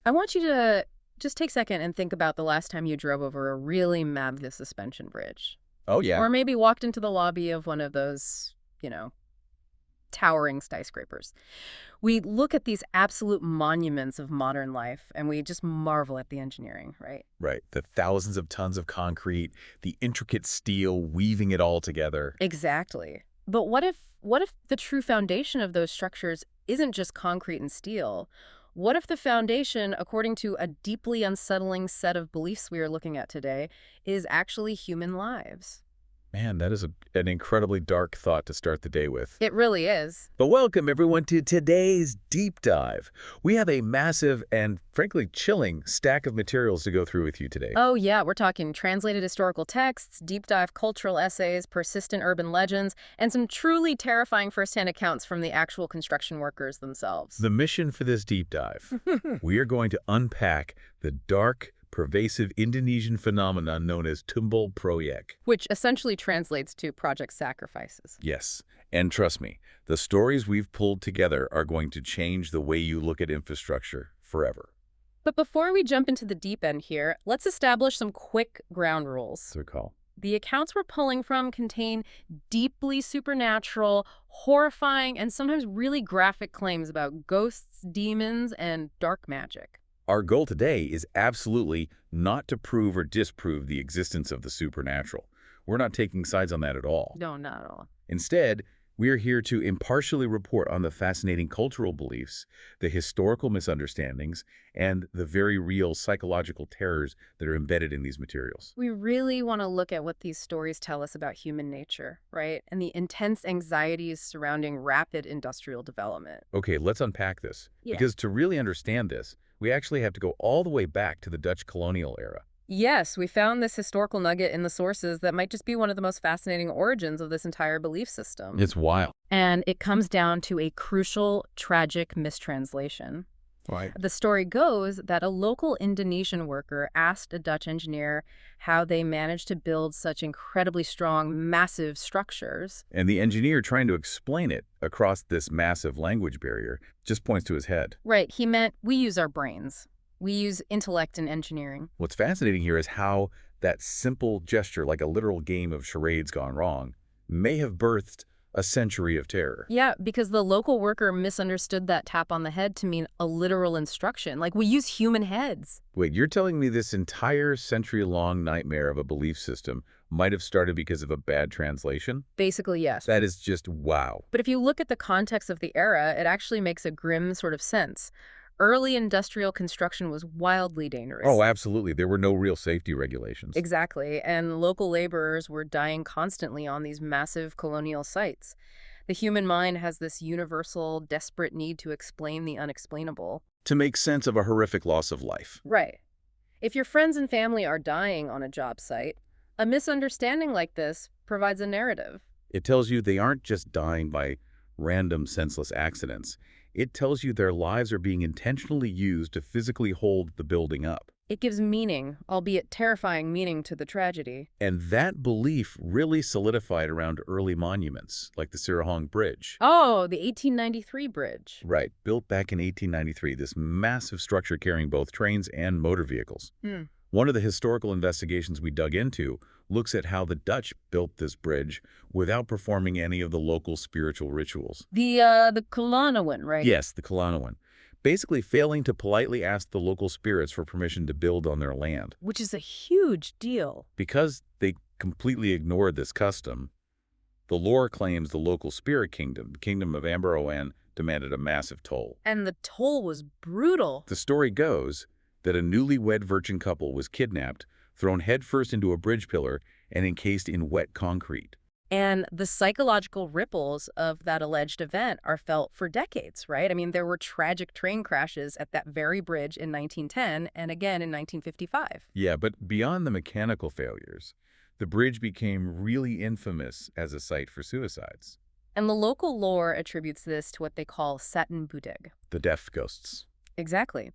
I want you to just take a second and think about the last time you drove over a really massive suspension bridge. Oh, yeah. Or maybe walked into the lobby of one of those, you know, towering skyscrapers. We look at these absolute monuments of modern life and we just marvel at the engineering, right? Right. The thousands of tons of concrete, the intricate steel weaving it all together. Exactly. But what if the true foundation of those structures isn't just concrete and steel? What if the foundation, according to a deeply unsettling set of beliefs we are looking at today, is actually human lives? Man, that is an incredibly dark thought to start the day with. It really is. But welcome, everyone, to today's deep dive. We have a massive and, frankly, chilling stack of materials to go through with you today. Oh yeah, we're talking translated historical texts, deep dive cultural essays, persistent urban legends, and some truly terrifying firsthand accounts from the actual construction workers themselves. The mission for this deep dive, we are going to unpack the dark, pervasive Indonesian phenomenon known as Tumbal Proyek. Which essentially translates to project sacrifices. Yes, and trust me, the stories we've pulled together are going to change the way you look at infrastructure forever. But before we jump into the deep end here, let's establish some quick ground rules. So call. The accounts we're pulling from contain deeply supernatural, horrifying, and sometimes really graphic claims about ghosts, demons, and dark magic. Our goal today is absolutely not to prove or disprove the existence of the supernatural. We're not taking sides on that at all. No, not at all. Instead, we are here to impartially report on the fascinating cultural beliefs, the historical misunderstandings, and the very real psychological terrors that are embedded in these materials. We really want to look at what these stories tell us about human nature, right? And the intense anxieties surrounding rapid industrial development. Okay, let's unpack this. Yeah. Because to really understand this, we actually have to go all the way back to the Dutch colonial era. Yes, we found this historical nugget in the sources that might just be one of the most fascinating origins of this entire belief system. It's wild. And it comes down to a crucial, tragic mistranslation. Right. The story goes that a local Indonesian worker asked a Dutch engineer how they managed to build such incredibly strong, massive structures. And the engineer trying to explain it across this massive language barrier just points to his head. Right, he meant we use our brains. We use intellect in engineering. What's fascinating here is how that simple gesture, like a literal game of charades gone wrong, may have birthed a century of terror. Yeah, because the local worker misunderstood that tap on the head to mean a literal instruction. Like, we use human heads. Wait, you're telling me this entire century-long nightmare of a belief system might have started because of a bad translation? Basically, yes. That is just wow. But if you look at the context of the era, it actually makes a grim sort of sense. Early industrial construction was wildly dangerous. Oh, absolutely. There were no real safety regulations. Exactly, and local laborers were dying constantly on these massive colonial sites. The human mind has this universal, desperate need to explain the unexplainable. To make sense of a horrific loss of life. Right. If your friends and family are dying on a job site, a misunderstanding like this provides a narrative. It tells you they aren't just dying by random, senseless accidents. It tells you their lives are being intentionally used to physically hold the building up. It gives meaning, albeit terrifying meaning, to the tragedy. And that belief really solidified around early monuments, like the Sirahong Bridge. Oh, the 1893 bridge. Right, built back in 1893, this massive structure carrying both trains and motor vehicles. One of the historical investigations we dug into looks at how the Dutch built this bridge without performing any of the local spiritual rituals. The Kalanawan, right? Yes, the Kalanawan. Basically failing to politely ask the local spirits for permission to build on their land. Which is a huge deal. Because they completely ignored this custom, the lore claims the local spirit kingdom, the kingdom of Amberoan, demanded a massive toll. And the toll was brutal. The story goes that a newlywed virgin couple was kidnapped, thrown headfirst into a bridge pillar, and encased in wet concrete. And the psychological ripples of that alleged event are felt for decades, right? I mean, there were tragic train crashes at that very bridge in 1910 and again in 1955. Yeah, but beyond the mechanical failures, the bridge became really infamous as a site for suicides. And the local lore attributes this to what they call satin budeg. The death ghosts. Exactly.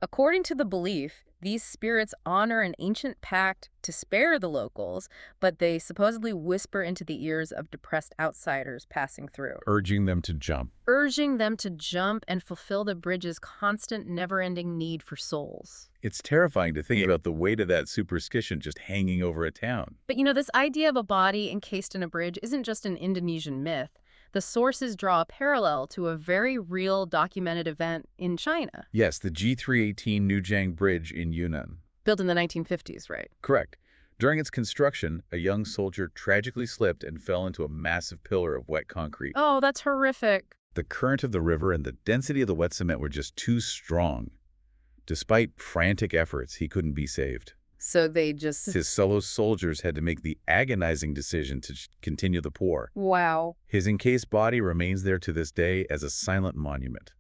According to the belief, These spirits honor an ancient pact to spare the locals, but they supposedly whisper into the ears of depressed outsiders passing through, Urging them to jump. urging them to jump and fulfill the bridge's constant, never-ending need for souls. It's terrifying to think about the weight of that superstition just hanging over a town. But this idea of a body encased in a bridge isn't just an Indonesian myth. The sources draw a parallel to a very real documented event in China. Yes, the G318 Newjiang Bridge in Yunnan. Built in the 1950s, right? Correct. During its construction, a young soldier tragically slipped and fell into a massive pillar of wet concrete. Oh, that's horrific. The current of the river and the density of the wet cement were just too strong. Despite frantic efforts, he couldn't be saved. So they just... His fellow soldiers had to make the agonizing decision to continue the pour. Wow. His encased body remains there to this day as a silent monument.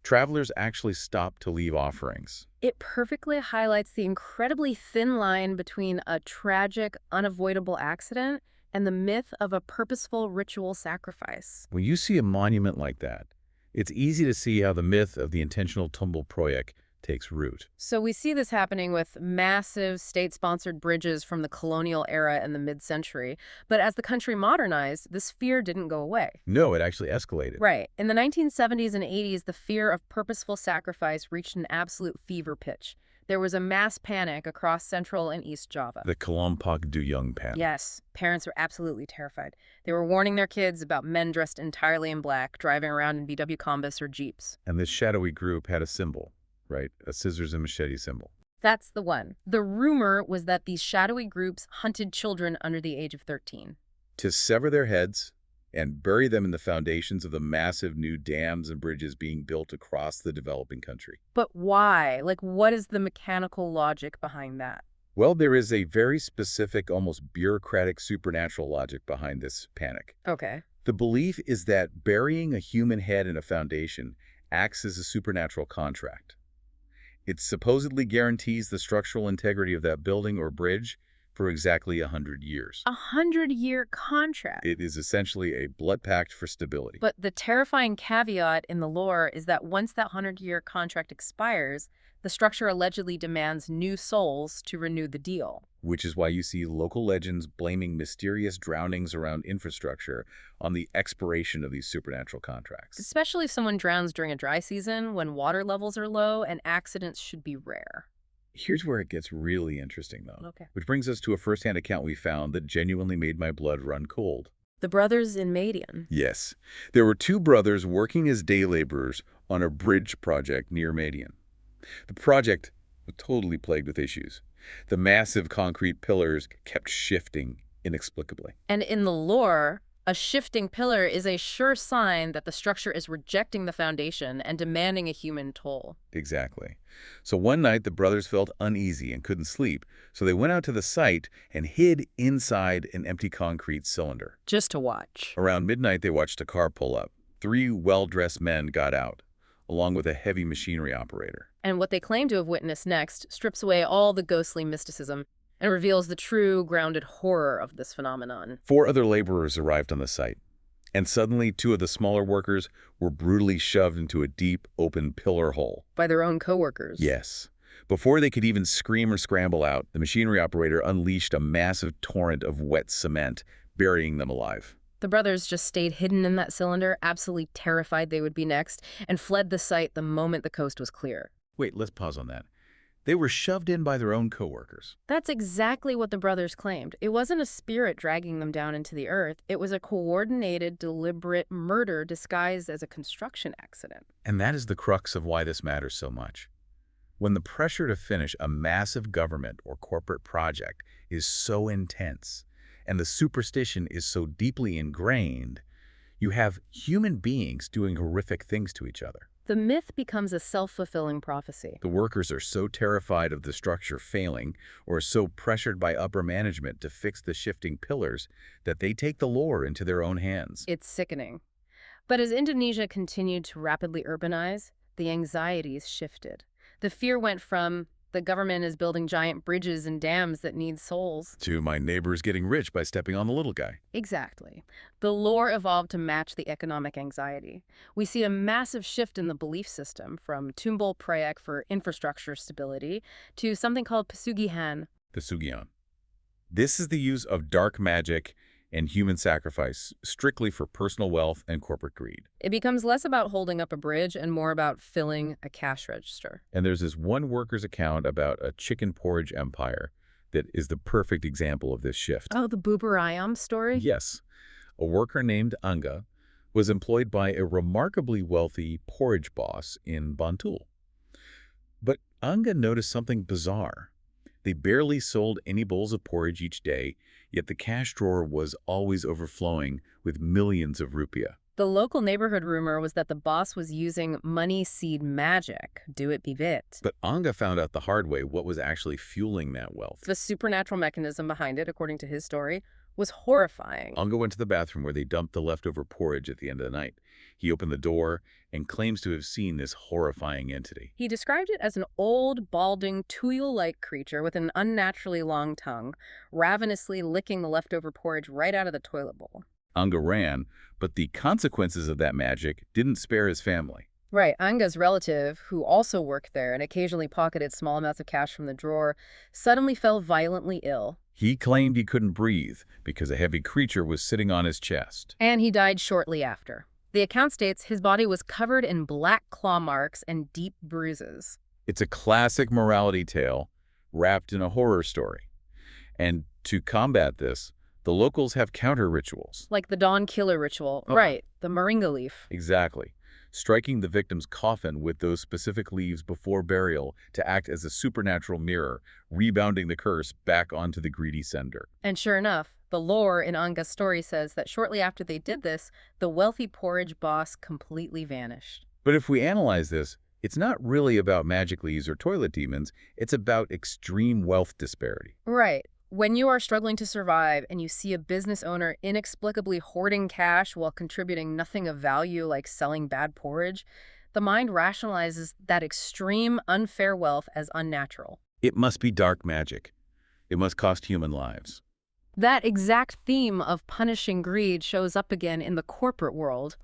Travelers actually stop to leave offerings. It perfectly highlights the incredibly thin line between a tragic, unavoidable accident and the myth of a purposeful ritual sacrifice. When you see a monument like that, it's easy to see how the myth of the intentional Tumbal project takes root. So we see this happening with massive state-sponsored bridges from the colonial era in the mid-century. But as the country modernized, this fear didn't go away. No, it actually escalated. Right. In the 1970s and 80s, the fear of purposeful sacrifice reached an absolute fever pitch. There was a mass panic across Central and East Java. The Kelompok Duyung panic. Yes, parents were absolutely terrified. They were warning their kids about men dressed entirely in black, driving around in VW Combis or Jeeps. And this shadowy group had a symbol. Right, a scissors and machete symbol. That's the one. The rumor was that these shadowy groups hunted children under the age of 13. To sever their heads and bury them in the foundations of the massive new dams and bridges being built across the developing country. But why? What is the mechanical logic behind that? Well, there is a very specific, almost bureaucratic supernatural logic behind this panic. Okay. The belief is that burying a human head in a foundation acts as a supernatural contract. It supposedly guarantees the structural integrity of that building or bridge for exactly 100 years. 100-year contract. It is essentially a blood pact for stability. But the terrifying caveat in the lore is that once that 100-year contract expires, the structure allegedly demands new souls to renew the deal. Which is why you see local legends blaming mysterious drownings around infrastructure on the expiration of these supernatural contracts. Especially if someone drowns during a dry season when water levels are low and accidents should be rare. Here's where it gets really interesting, though. Okay. Which brings us to a first-hand account we found that genuinely made my blood run cold. The brothers in Madian. Yes. There were two brothers working as day laborers on a bridge project near Madian. The project was totally plagued with issues. The massive concrete pillars kept shifting inexplicably. And in the lore, a shifting pillar is a sure sign that the structure is rejecting the foundation and demanding a human toll. Exactly. So one night, the brothers felt uneasy and couldn't sleep, so they went out to the site and hid inside an empty concrete cylinder. Just to watch. Around midnight, they watched a car pull up. 3 well-dressed men got out, along with a heavy machinery operator. And what they claim to have witnessed next strips away all the ghostly mysticism and reveals the true, grounded horror of this phenomenon. 4 other laborers arrived on the site, and suddenly 2 of the smaller workers were brutally shoved into a deep, open pillar hole. By their own coworkers. Yes. Before they could even scream or scramble out, the machinery operator unleashed a massive torrent of wet cement, burying them alive. The brothers just stayed hidden in that cylinder, absolutely terrified they would be next, and fled the site the moment the coast was clear. Wait, let's pause on that. They were shoved in by their own coworkers. That's exactly what the brothers claimed. It wasn't a spirit dragging them down into the earth. It was a coordinated, deliberate murder disguised as a construction accident. And that is the crux of why this matters so much. When the pressure to finish a massive government or corporate project is so intense, and the superstition is so deeply ingrained, you have human beings doing horrific things to each other. The myth becomes a self-fulfilling prophecy. The workers are so terrified of the structure failing or so pressured by upper management to fix the shifting pillars that they take the lore into their own hands. It's sickening. But as Indonesia continued to rapidly urbanize, the anxieties shifted. The fear went from, The government is building giant bridges and dams that need souls. To my neighbors getting rich by stepping on the little guy. Exactly. The lore evolved to match the economic anxiety. We see a massive shift in the belief system from Tumbal for infrastructure stability to something called Pesugihan. The Sugyan. This is the use of dark magic and human sacrifice strictly for personal wealth and corporate greed. It becomes less about holding up a bridge and more about filling a cash register. And there's this one worker's account about a chicken porridge empire that is the perfect example of this shift. Oh, the Bubarayam story? Yes. A worker named Anga was employed by a remarkably wealthy porridge boss in Bantul. But Anga noticed something bizarre. They barely sold any bowls of porridge each day, yet the cash drawer was always overflowing with millions of rupiah. The local neighborhood rumor was that the boss was using money seed magic, do it be bit. But Anga found out the hard way what was actually fueling that wealth. The supernatural mechanism behind it, according to his story, was horrifying. Anga went to the bathroom where they dumped the leftover porridge at the end of the night. He opened the door and claims to have seen this horrifying entity. He described it as an old, balding, tuile-like creature with an unnaturally long tongue, ravenously licking the leftover porridge right out of the toilet bowl. Anga ran, but the consequences of that magic didn't spare his family. Right, Anga's relative, who also worked there and occasionally pocketed small amounts of cash from the drawer, suddenly fell violently ill. He claimed he couldn't breathe because a heavy creature was sitting on his chest. And he died shortly after. The account states his body was covered in black claw marks and deep bruises. It's a classic morality tale wrapped in a horror story. And to combat this, the locals have counter rituals. Like the Dawn Killer ritual. Oh. Right, the moringa leaf. Exactly. Striking the victim's coffin with those specific leaves before burial to act as a supernatural mirror, rebounding the curse back onto the greedy sender. And sure enough, the lore in Anga's story says that shortly after they did this, the wealthy porridge boss completely vanished. But if we analyze this, it's not really about magic leaves or toilet demons, it's about extreme wealth disparity. Right. When you are struggling to survive and you see a business owner inexplicably hoarding cash while contributing nothing of value like selling bad porridge, the mind rationalizes that extreme, unfair wealth as unnatural. It must be dark magic. It must cost human lives. That exact theme of punishing greed shows up again in the corporate world.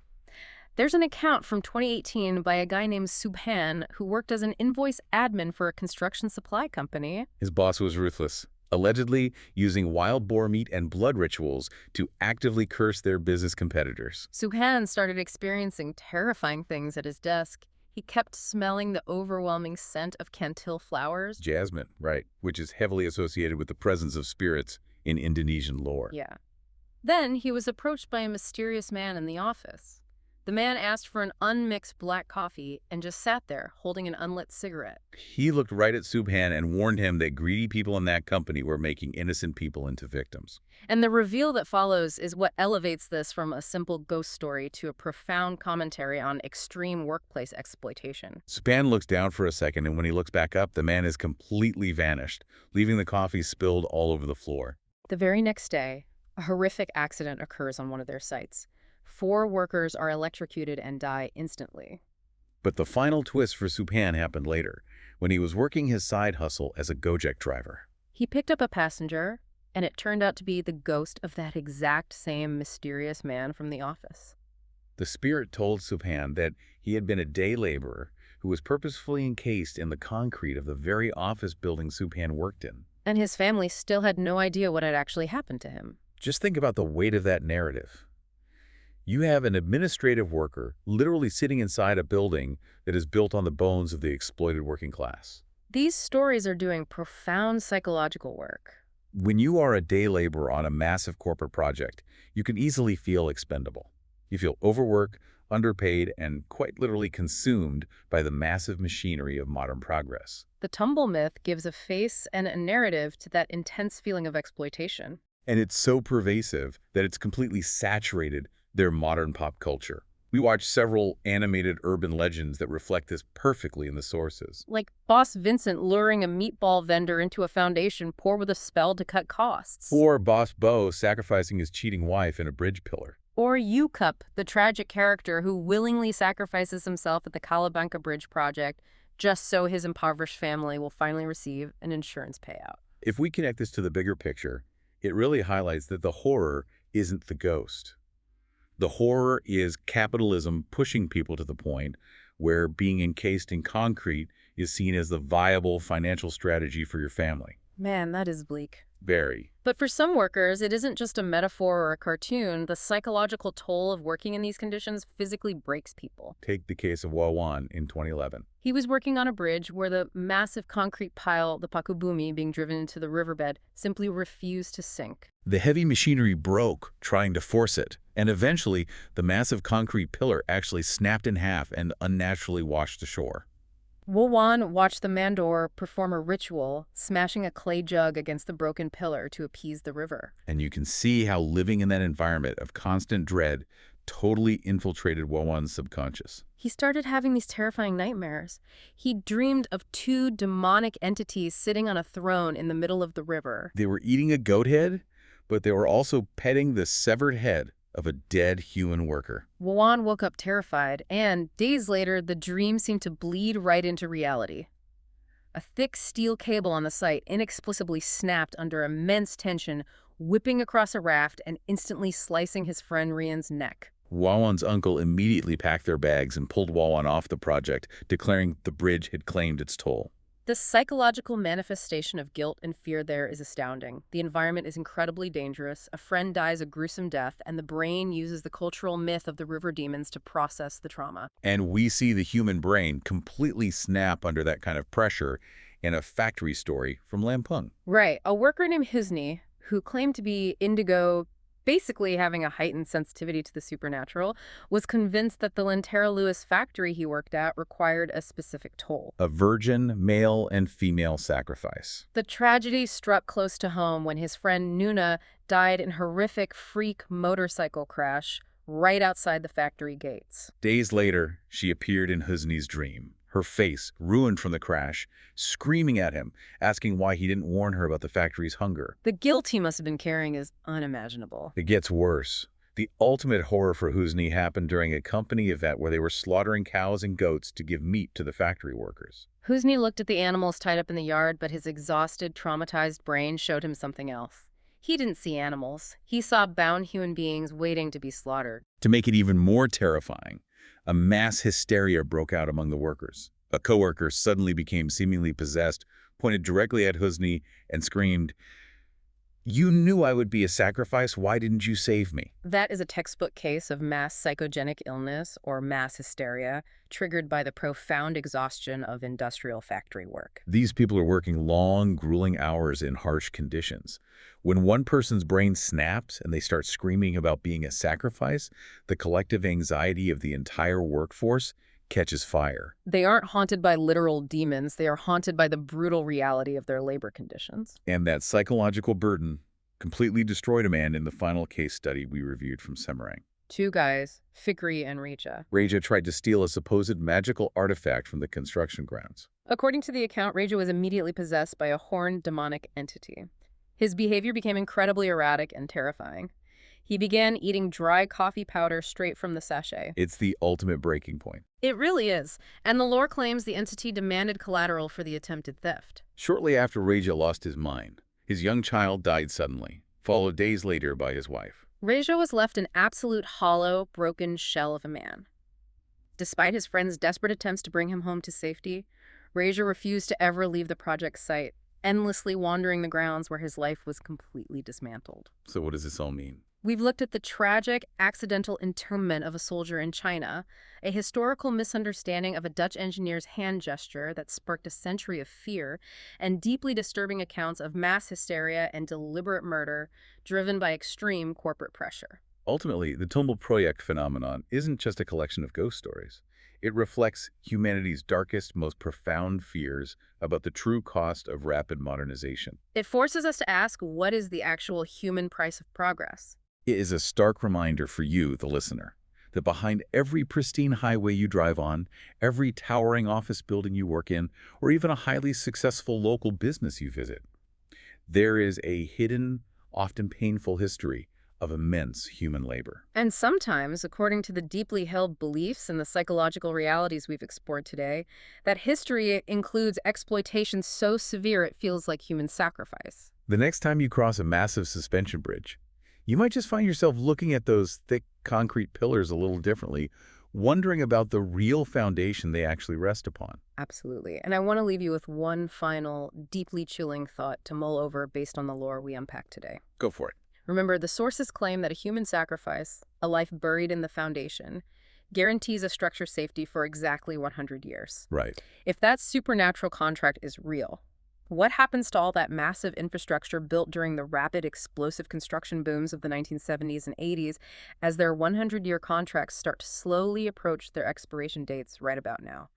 There's an account from 2018 by a guy named Subhan who worked as an invoice admin for a construction supply company. His boss was ruthless, allegedly using wild boar meat and blood rituals to actively curse their business competitors. Subhan started experiencing terrifying things at his desk. He kept smelling the overwhelming scent of cantil flowers. Jasmine, right, which is heavily associated with the presence of spirits in Indonesian lore. Yeah. Then he was approached by a mysterious man in the office. The man asked for an unmixed black coffee and just sat there, holding an unlit cigarette. He looked right at Subhan and warned him that greedy people in that company were making innocent people into victims. And the reveal that follows is what elevates this from a simple ghost story to a profound commentary on extreme workplace exploitation. Subhan looks down for a second, and when he looks back up, the man is completely vanished, leaving the coffee spilled all over the floor. The very next day, a horrific accident occurs on one of their sites. 4 workers are electrocuted and die instantly. But the final twist for Subhan happened later, when he was working his side hustle as a Gojek driver. He picked up a passenger, and it turned out to be the ghost of that exact same mysterious man from the office. The spirit told Subhan that he had been a day laborer who was purposefully encased in the concrete of the very office building Subhan worked in. And his family still had no idea what had actually happened to him. Just think about the weight of that narrative. You have an administrative worker literally sitting inside a building that is built on the bones of the exploited working class. These stories are doing profound psychological work. When you are a day laborer on a massive corporate project, you can easily feel expendable. You feel overworked, underpaid, and quite literally consumed by the massive machinery of modern progress. The Tumbal myth gives a face and a narrative to that intense feeling of exploitation. And it's so pervasive that it's completely saturated their modern pop culture. We watch several animated urban legends that reflect this perfectly in the sources. Like Boss Vincent luring a meatball vendor into a foundation pour with a spell to cut costs. Or Boss Bo sacrificing his cheating wife in a bridge pillar. Or Yucup, the tragic character who willingly sacrifices himself at the Calabanga Bridge project just so his impoverished family will finally receive an insurance payout. If we connect this to the bigger picture, it really highlights that the horror isn't the ghost. The horror is capitalism pushing people to the point where being encased in concrete is seen as the viable financial strategy for your family. Man, that is bleak. Very. But for some workers, it isn't just a metaphor or a cartoon. The psychological toll of working in these conditions physically breaks people. Take the case of Wawan in 2011. He was working on a bridge where the massive concrete pile, the pakubumi, being driven into the riverbed, simply refused to sink. The heavy machinery broke trying to force it, and eventually the massive concrete pillar actually snapped in half and unnaturally washed ashore. Wawan watched the mandor perform a ritual, smashing a clay jug against the broken pillar to appease the river. And you can see how living in that environment of constant dread totally infiltrated Wawan's subconscious. He started having these terrifying nightmares. He dreamed of two demonic entities sitting on a throne in the middle of the river. They were eating a goat head, but they were also petting the severed head of a dead human worker. Wawan woke up terrified, and days later, the dream seemed to bleed right into reality. A thick steel cable on the site inexplicably snapped under immense tension, whipping across a raft and instantly slicing his friend Rian's neck. Wawan's uncle immediately packed their bags and pulled Wawan off the project, declaring the bridge had claimed its toll. The psychological manifestation of guilt and fear there is astounding. The environment is incredibly dangerous, a friend dies a gruesome death, and the brain uses the cultural myth of the river demons to process the trauma. And we see the human brain completely snap under that kind of pressure in a factory story from Lampung. Right. A worker named Husni, who claimed to be indigo, basically having a heightened sensitivity to the supernatural, was convinced that the Lantera Lewis factory he worked at required a specific toll. A virgin male and female sacrifice. The tragedy struck close to home when his friend Nuna died in a horrific freak motorcycle crash right outside the factory gates. Days later, she appeared in Husni's dream, her face ruined from the crash, screaming at him, asking why he didn't warn her about the factory's hunger. The guilt he must have been carrying is unimaginable. It gets worse. The ultimate horror for Husni happened during a company event where they were slaughtering cows and goats to give meat to the factory workers. Husni looked at the animals tied up in the yard, but his exhausted, traumatized brain showed him something else. He didn't see animals. He saw bound human beings waiting to be slaughtered. To make it even more terrifying, a mass hysteria broke out among the workers. A coworker suddenly became seemingly possessed, pointed directly at Husni, and screamed, "You knew I would be a sacrifice. Why didn't you save me?" That is a textbook case of mass psychogenic illness or mass hysteria triggered by the profound exhaustion of industrial factory work. These people are working long, grueling hours in harsh conditions. When one person's brain snaps and they start screaming about being a sacrifice, the collective anxiety of the entire workforce catches fire. They aren't haunted by literal demons. They are haunted by the brutal reality of their labor conditions. And that psychological burden completely destroyed a man in the final case study we reviewed from Semarang. Two guys, Fikri and Reja. Reja tried to steal a supposed magical artifact from the construction grounds. According to the account, Reja was immediately possessed by a horned demonic entity. His behavior became incredibly erratic and terrifying. He began eating dry coffee powder straight from the sachet. It's the ultimate breaking point. It really is. And the lore claims the entity demanded collateral for the attempted theft. Shortly after Reja lost his mind, his young child died suddenly, followed days later by his wife. Reja was left an absolute hollow, broken shell of a man. Despite his friend's desperate attempts to bring him home to safety, Reja refused to ever leave the project site, endlessly wandering the grounds where his life was completely dismantled. So what does this all mean? We've looked at the tragic, accidental entombment of a soldier in China, a historical misunderstanding of a Dutch engineer's hand gesture that sparked a century of fear, and deeply disturbing accounts of mass hysteria and deliberate murder driven by extreme corporate pressure. Ultimately, the Tumbal project phenomenon isn't just a collection of ghost stories. It reflects humanity's darkest, most profound fears about the true cost of rapid modernization. It forces us to ask, what is the actual human price of progress? It is a stark reminder for you, the listener, that behind every pristine highway you drive on, every towering office building you work in, or even a highly successful local business you visit, there is a hidden, often painful history of immense human labor. And sometimes, according to the deeply held beliefs and the psychological realities we've explored today, that history includes exploitation so severe it feels like human sacrifice. The next time you cross a massive suspension bridge, you might just find yourself looking at those thick concrete pillars a little differently, wondering about the real foundation they actually rest upon. Absolutely. And I want to leave you with one final, deeply chilling thought to mull over based on the lore we unpacked today. Go for it. Remember, the sources claim that a human sacrifice, a life buried in the foundation, guarantees a structure's safety for exactly 100 years. Right. If that supernatural contract is real, what happens to all that massive infrastructure built during the rapid, explosive construction booms of the 1970s and 80s as their 100-year contracts start to slowly approach their expiration dates right about now?